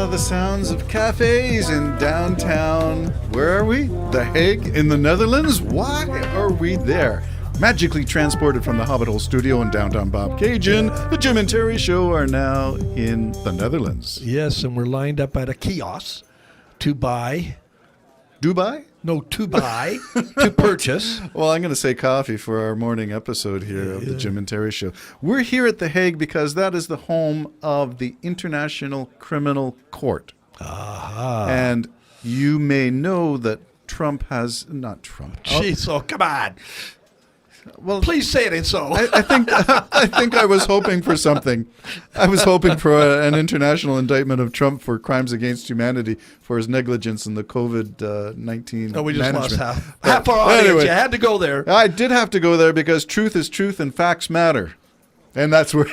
The sounds of cafes in downtown. Where are we? The Hague in the Netherlands? Why are we there? Magically transported from the Hobbit Hole studio in downtown Bobcaygeon, the Jim and Terry Show are now in the Netherlands. Yes, and we're lined up at a kiosk to buy. Dubai? No, to buy, to purchase. Well, I'm going to say coffee for our morning episode here of the Jim and Terry Show. We're here at The Hague because that is the home of the International Criminal Court. Aha. And you may know that Trump has, not Trump. Jeez, oh, come on. Well, please say it ain't so. I think I was hoping for something. I was hoping for an international indictment of Trump for crimes against humanity for his negligence in the COVID-19 we just management. lost half our audience. Anyway, you had to go there. I did have to go there because truth is truth and facts matter. And that's where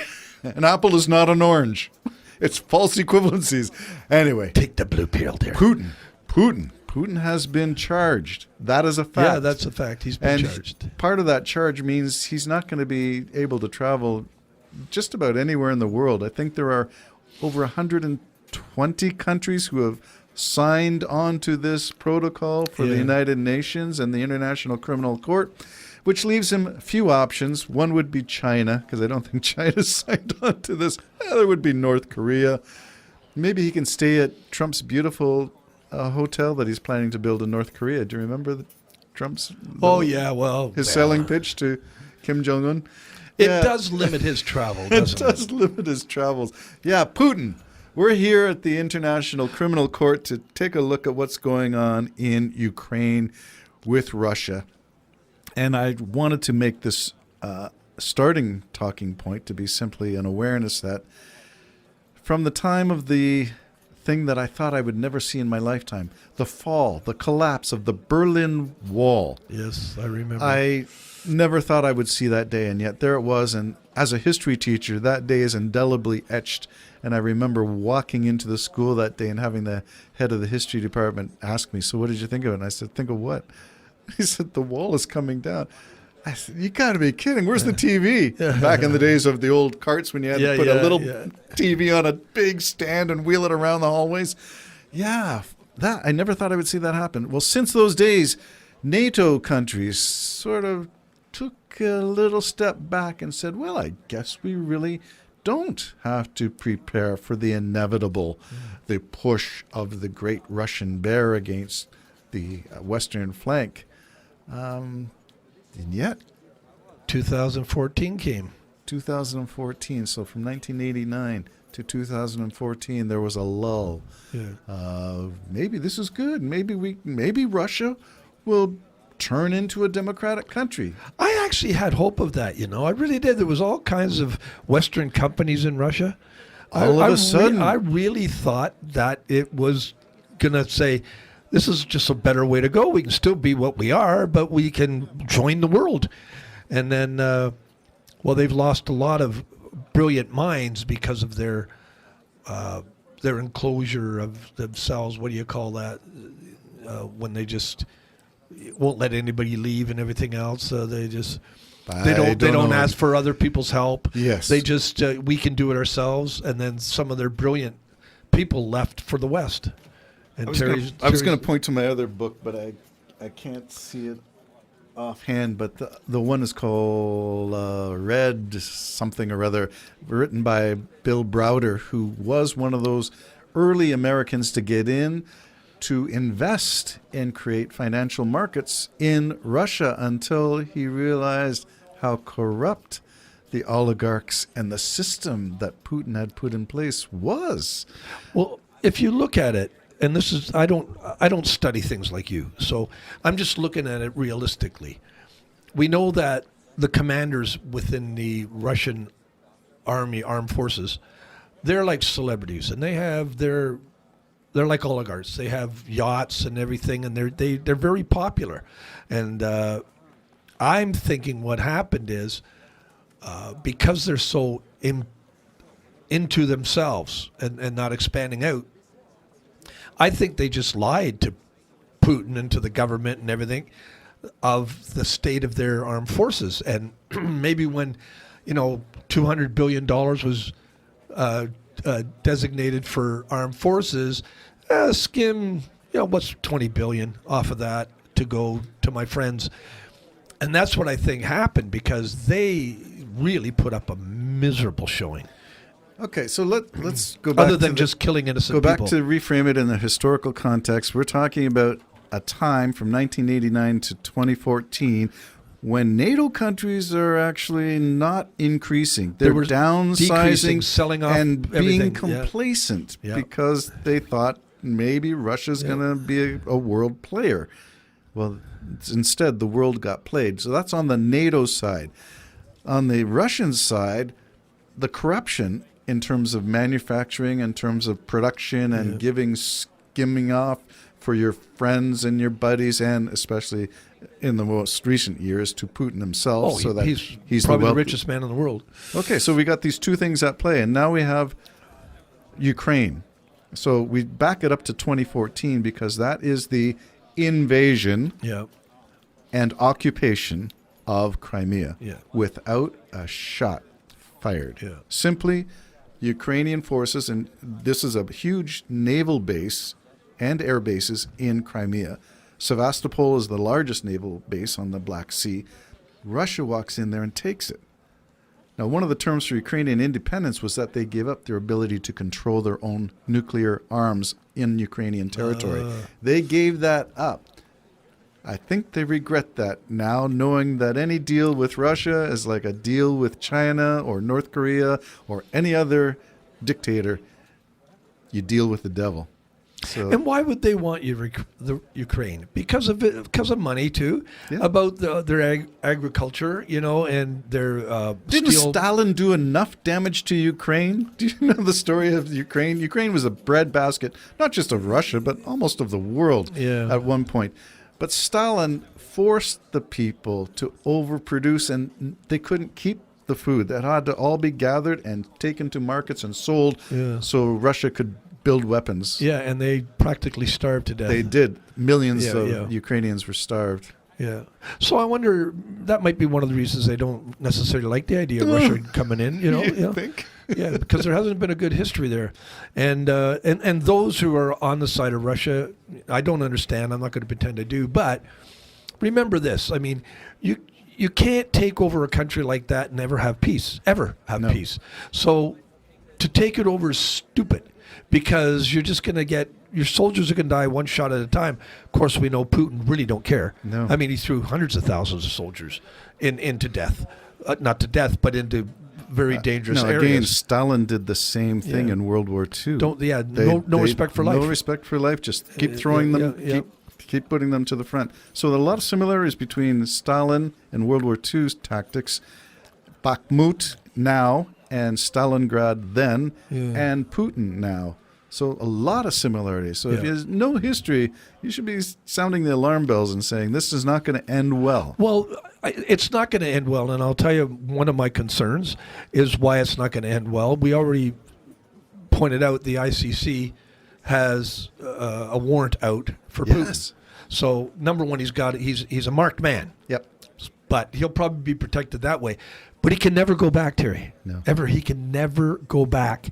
an apple is not an orange. It's false equivalencies. Anyway. Take the blue pill, dear. Putin has been charged. That is a fact. Yeah, that's a fact. He's been charged. Part of that charge means he's not going to be able to travel just about anywhere in the world. I think there are over 120 countries who have signed on to this protocol for the United Nations and the International Criminal Court, which leaves him a few options. One would be China, because I don't think China's signed on to this. There would be North Korea. Maybe he can stay at Trump's beautiful hotel that he's planning to build in North Korea. Do you remember Trump's? His selling pitch to Kim Jong-un. It does limit his travel, doesn't it? It does limit his travels. Yeah, Putin. We're here at the International Criminal Court to take a look at what's going on in Ukraine with Russia. And I wanted to make this starting talking point to be simply an awareness that from the time of the thing that I thought I would never see in my lifetime, the fall, the collapse of the Berlin Wall. Yes, I remember. I never thought I would see that day, and yet there it was. And as a history teacher, that day is indelibly etched. And I remember walking into the school that day and having the head of the history department ask me, "So what did you think of it?" And I said, "Think of what?" He said, "The wall is coming down." I said, "You got to be kidding. Where's the TV?" Back in the days of the old carts when you had to put a little TV on a big stand and wheel it around the hallways. Yeah, that I never thought I would see that happen. Well, since those days, NATO countries sort of took a little step back and said, well, I guess we really don't have to prepare for the inevitable, the push of the great Russian bear against the western flank. And yet, 2014 came. 2014. So from 1989 to 2014, there was a lull. Yeah. Maybe this is good. Maybe Russia will turn into a democratic country. I actually had hope of that. I really did. There was all kinds of Western companies in Russia. All of a sudden, I really thought that it was going to say, this is just a better way to go. We can still be what we are, but we can join the world. And then, they've lost a lot of brilliant minds because of their enclosure of themselves. What do you call that? When they just won't let anybody leave and everything else. They don't ask for other people's help. Yes. They just we can do it ourselves. And then some of their brilliant people left for the West. And I was going to point to my other book, but I can't see it offhand. But the one is called Red something or other, written by Bill Browder, who was one of those early Americans to get in to invest and create financial markets in Russia until he realized how corrupt the oligarchs and the system that Putin had put in place was. Well, if you look at it, and this is I don't study things like you, so I'm just looking at it realistically. We know that the commanders within the Russian armed forces, they're like celebrities, and they're like oligarchs. They have yachts and everything, and they're very popular. And I'm thinking what happened is because they're so into themselves and not expanding out, I think they just lied to Putin and to the government and everything of the state of their armed forces. And maybe when, $200 billion was designated for armed forces, skim, what's 20 billion off of that to go to my friends. And that's what I think happened, because they really put up a miserable showing. Okay, so let's go back Other than to just killing innocent go back people. to reframe it in the historical context. We're talking about a time from 1989 to 2014 when NATO countries are actually not increasing. They're were decreasing, downsizing, selling off and everything. being complacent Yeah. because they thought maybe Russia's going to be a world player. Well, instead, the world got played. So that's on the NATO side. On the Russian side, the corruption in terms of manufacturing, in terms of production and skimming off for your friends and your buddies, and especially in the most recent years to Putin himself. Oh, so that he's probably the richest man in the world. Okay, so we got these two things at play, and now we have Ukraine. So we back it up to 2014 because that is the invasion and occupation of Crimea without a shot fired. Yeah. Simply Ukrainian forces, and this is a huge naval base and air bases in Crimea. Sevastopol is the largest naval base on the Black Sea. Russia walks in there and takes it. Now, one of the terms for Ukrainian independence was that they gave up their ability to control their own nuclear arms in Ukrainian territory. They gave that up. I think they regret that now, knowing that any deal with Russia is like a deal with China or North Korea or any other dictator. You deal with the devil. So, and why would they want the Ukraine? Because of money too. Yeah. About their agriculture, and their didn't steel. Stalin do enough damage to Ukraine? Do you know the story of Ukraine? Ukraine was a breadbasket, not just of Russia, but almost of the world at one point. But Stalin forced the people to overproduce, and they couldn't keep the food. That had to all be gathered and taken to markets and sold so Russia could build weapons. Yeah, and they practically starved to death. They did. Millions of Ukrainians were starved. Yeah. So I wonder, that might be one of the reasons they don't necessarily like the idea of Russia coming in. You think? Yeah, because there hasn't been a good history there. And those who are on the side of Russia, I don't understand. I'm not going to pretend I do. But remember this. I mean, you can't take over a country like that and never have peace. Ever have peace. So to take it over is stupid, because you're just going to get, your soldiers are going to die one shot at a time. Of course, we know Putin really don't care. No. I mean, he threw hundreds of thousands of soldiers into death. Not to death, but into very dangerous areas. Again, Stalin did the same thing in World War II. No respect for life. No respect for life. Just keep throwing them, keep putting them to the front. So there are a lot of similarities between Stalin and World War II's tactics. Bakhmut now and Stalingrad then and Putin now. So a lot of similarities. So if you know history, you should be sounding the alarm bells and saying this is not going to end well. Well, it's not going to end well, and I'll tell you one of my concerns is why it's not going to end well. We already pointed out the ICC has a warrant out for Putin. So number one, he's a marked man. Yep. But he'll probably be protected that way. But he can never go back, Terry. No. Ever. He can never go back.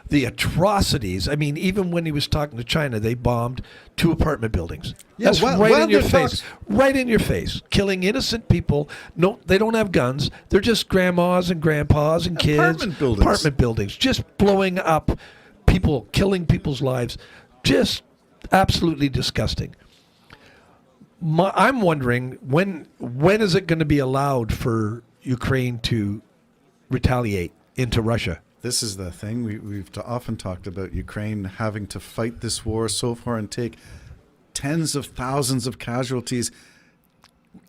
The atrocities. I mean, even when he was talking to China, they bombed 2 apartment buildings. Yeah, That's right in your face. Right in your face. Killing innocent people. No, they don't have guns. They're just grandmas and grandpas and kids. Apartment buildings. Just blowing up people, killing people's lives. Just absolutely disgusting. I'm wondering, when is it going to be allowed for Ukraine to retaliate into Russia? This is the thing. We've often talked about Ukraine having to fight this war so far and take tens of thousands of casualties,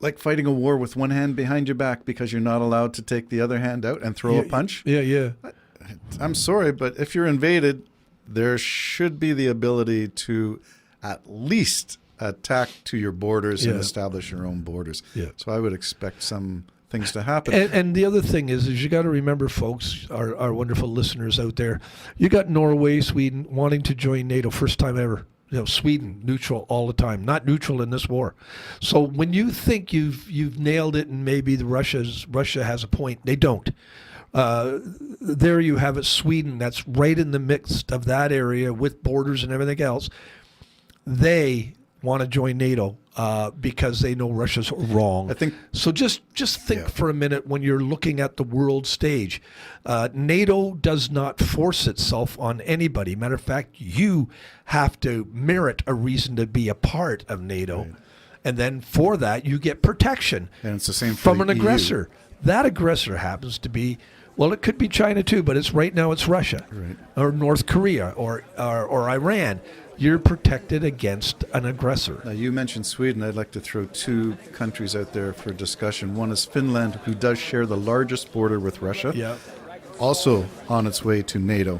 like fighting a war with one hand behind your back because you're not allowed to take the other hand out and throw a punch. Yeah. I'm sorry, but if you're invaded, there should be the ability to at least attack to your borders and establish your own borders. Yeah. So I would expect some things to happen. And the other thing is you got to remember, folks, our wonderful listeners out there, you got Norway, Sweden wanting to join NATO first time ever. Sweden neutral all the time, not neutral in this war. So when you think you've nailed it and maybe Russia has a point, they don't. There you have it, Sweden, that's right in the midst of that area with borders and everything else. They want to join NATO because they know Russia's wrong. I think so. Just think for a minute when you're looking at the world stage. NATO does not force itself on anybody. Matter of fact, you have to merit a reason to be a part of NATO, Right. and then for that you get protection. And it's the same for from the an EU. aggressor. That aggressor happens to be, well, it could be China too, but it's right now it's Russia, Right. or North Korea, or Iran. You're protected against an aggressor. Now, you mentioned Sweden. I'd like to throw two countries out there for discussion. One is Finland, who does share the largest border with Russia, Yeah. also on its way to NATO.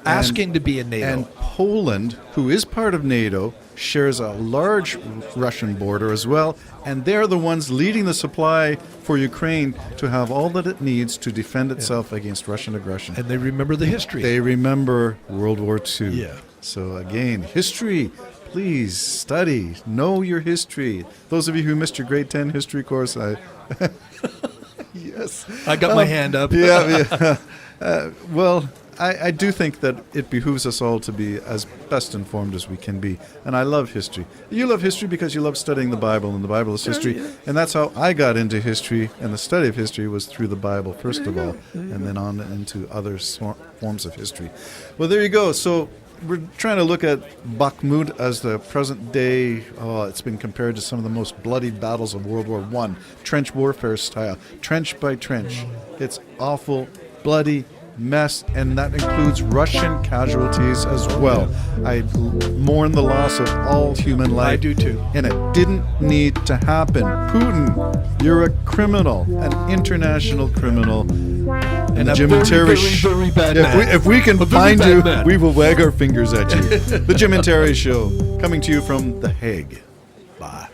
Asking to be in NATO. And Poland, who is part of NATO, shares a large Russian border as well, and they're the ones leading the supply for Ukraine to have all that it needs to defend itself against Russian aggression. And they remember the history. They remember World War II. Yeah. So again, history, please study, know your history. Those of you who missed your grade 10 history course, yes. I got my hand up. Yeah. Well, I do think that it behooves us all to be as best informed as we can be. And I love history. You love history because you love studying the Bible, and the Bible is history. Yeah. And that's how I got into history, and the study of history was through the Bible, first of all, and then on into other forms of history. Well, there you go. So we're trying to look at Bakhmut as the present day. Oh, it's been compared to some of the most bloody battles of World War I, trench warfare style, trench by trench. It's awful, bloody mess, and that includes Russian casualties as well. I mourn the loss of all human life. I do too. And it didn't need to happen. Putin, you're a criminal, an international criminal. And the a Jim very, and Terry very, very bad man. If we can A very find bad you, man. we will wag our fingers at you. The Jim and Terry Show, coming to you from The Hague. Bye.